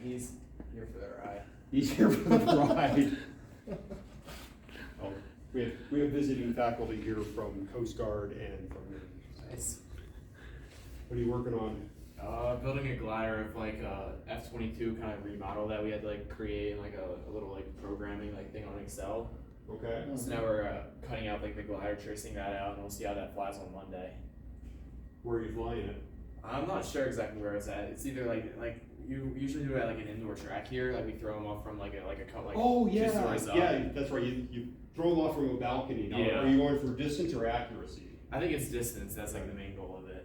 he's here for the ride. He's here for the ride. Oh, we have visiting faculty here from Coast Guard and from your. Nice. What are you working on? Building a glider of like a F-22 kind of remodel that we had to like create like a little like programming like thing on Excel. Okay. So now we're cutting out like the glider, tracing that out, and we'll see how that flies on Monday. Where are you flying it? I'm not sure exactly where it's at. It's either like you usually do it at like an indoor track here, like we throw them off from like a cut like Oh 2 stories up. yeah, that's right. You throw them off from a balcony. Now, Yeah. Are you going for distance or accuracy? I think it's distance. That's like the main goal of it.